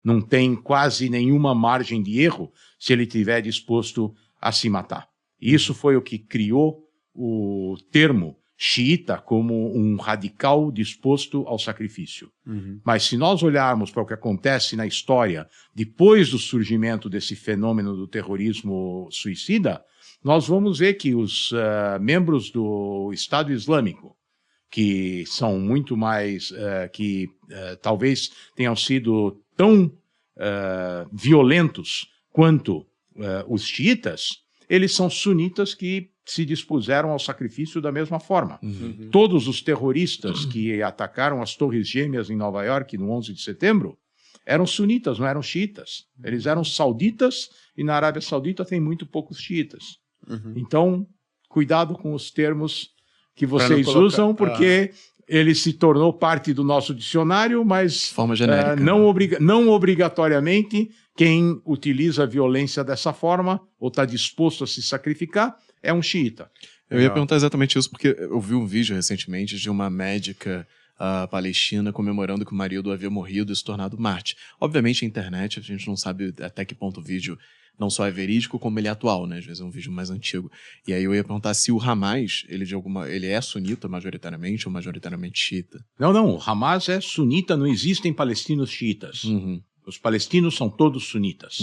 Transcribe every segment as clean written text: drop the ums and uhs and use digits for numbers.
não tem quase nenhuma margem de erro se ele estiver disposto a se matar. E isso foi o que criou o termo xiita como um radical disposto ao sacrifício. Mas se nós olharmos para o que acontece na história depois do surgimento desse fenômeno do terrorismo suicida, nós vamos ver que os membros do Estado Islâmico, que são muito mais, talvez tenham sido tão violentos quanto os xiitas, eles são sunitas que se dispuseram ao sacrifício da mesma forma. Todos os terroristas que atacaram as Torres Gêmeas em Nova York no 11 de setembro eram sunitas, não eram xiitas. Eles eram sauditas e na Arábia Saudita tem muito poucos xiitas. Então, cuidado com os termos que vocês usam, porque ele se tornou parte do nosso dicionário, mas forma genérica, não obrigatoriamente quem utiliza a violência dessa forma ou está disposto a se sacrificar é um xiita. Eu ia perguntar exatamente isso, porque eu vi um vídeo recentemente de uma médica palestina comemorando que o marido havia morrido e se tornado Marte. Obviamente, a internet, a gente não sabe até que ponto o vídeo não só é verídico, como ele é atual, né? Às vezes é um vídeo mais antigo. E aí eu ia perguntar se o Hamas, ele é sunita majoritariamente ou majoritariamente xiita? Não, o Hamas é sunita, não existem palestinos xiitas. Os palestinos são todos sunitas.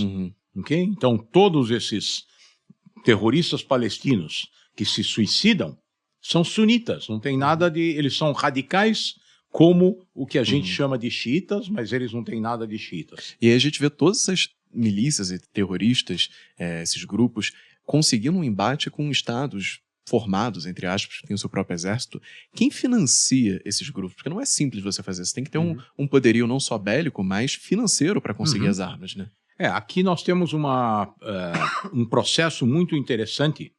Okay? Então, todos esses terroristas palestinos que se suicidam são sunitas, não tem nada de... Eles são radicais como o que a gente chama de xiitas, mas eles não têm nada de xiitas. E aí a gente vê todas essas milícias e terroristas, esses grupos, conseguindo um embate com estados formados, entre aspas, que têm o seu próprio exército. Quem financia esses grupos? Porque não é simples você fazer, você tem que ter um poderio não só bélico, mas financeiro para conseguir as armas, né? Aqui nós temos um processo muito interessante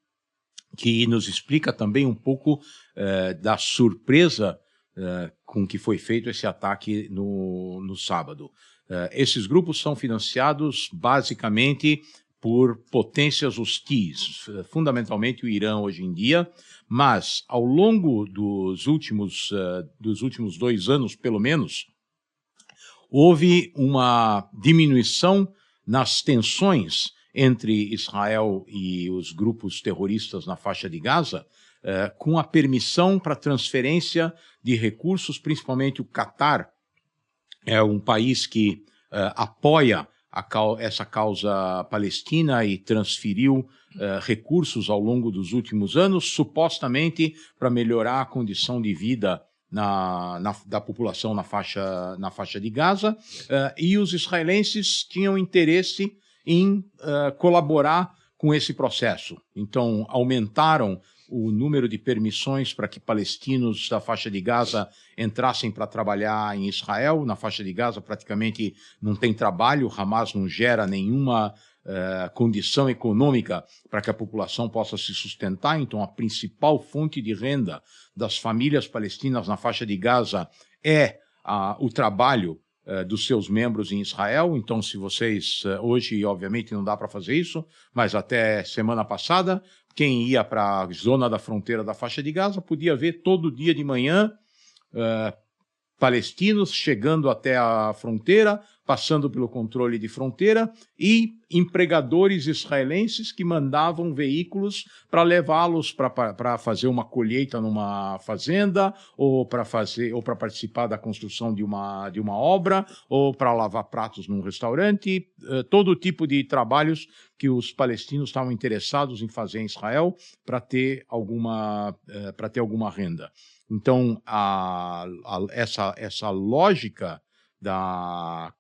que nos explica também um pouco da surpresa com que foi feito esse ataque no sábado. Esses grupos são financiados basicamente por potências hostis, fundamentalmente o Irã hoje em dia, mas ao longo dos últimos 2 anos, pelo menos, houve uma diminuição nas tensões entre Israel e os grupos terroristas na faixa de Gaza, com a permissão para transferência de recursos, principalmente o Catar é um país que apoia essa causa palestina e transferiu recursos ao longo dos últimos anos, supostamente para melhorar a condição de vida da população na faixa de Gaza, e os israelenses tinham interesse em colaborar com esse processo. Então, aumentaram o número de permissões para que palestinos da faixa de Gaza entrassem para trabalhar em Israel. Na faixa de Gaza praticamente não tem trabalho, o Hamas não gera nenhuma condição econômica para que a população possa se sustentar. Então, a principal fonte de renda das famílias palestinas na faixa de Gaza é o trabalho dos seus membros em Israel. Então, se vocês, hoje, obviamente, não dá para fazer isso, mas até semana passada, quem ia para a zona da fronteira da faixa de Gaza podia ver todo dia de manhã palestinos chegando até a fronteira, passando pelo controle de fronteira, e empregadores israelenses que mandavam veículos para levá-los para fazer uma colheita numa fazenda, ou para participar da construção de uma obra, ou para lavar pratos num restaurante, todo tipo de trabalhos que os palestinos estavam interessados em fazer em Israel para ter alguma renda. Então, essa lógica da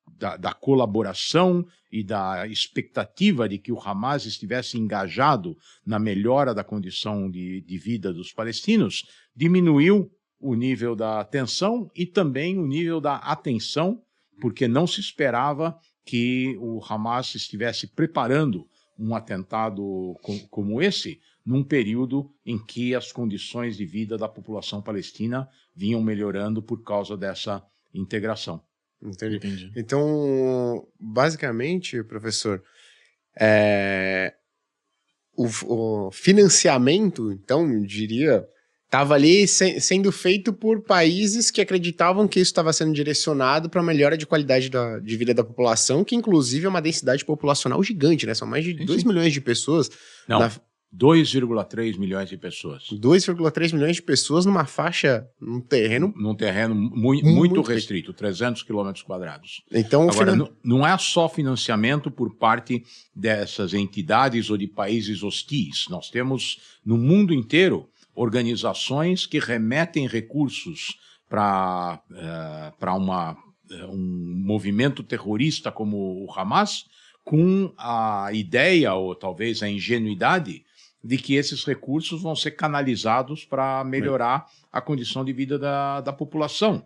colaboração e da expectativa de que o Hamas estivesse engajado na melhora da condição de vida dos palestinos diminuiu o nível da tensão e também o nível da atenção, porque não se esperava que o Hamas estivesse preparando um atentado como esse, num período em que as condições de vida da população palestina vinham melhorando por causa dessa integração. Entendi. Então, basicamente, professor, o financiamento, então, diria, estava ali sendo feito por países que acreditavam que isso estava sendo direcionado para a melhora de qualidade de vida da população, que inclusive é uma densidade populacional gigante, né? São mais de 2 milhões de pessoas. Não, 2,3 milhões de pessoas. 2,3 milhões de pessoas numa faixa, num terreno... Num terreno muito restrito, 300 quilômetros quadrados. Então, agora, não é só financiamento por parte dessas entidades ou de países hostis. Nós temos, no mundo inteiro, organizações que remetem recursos para um movimento terrorista como o Hamas, com a ideia, ou talvez a ingenuidade, de que esses recursos vão ser canalizados para melhorar a condição de vida da população.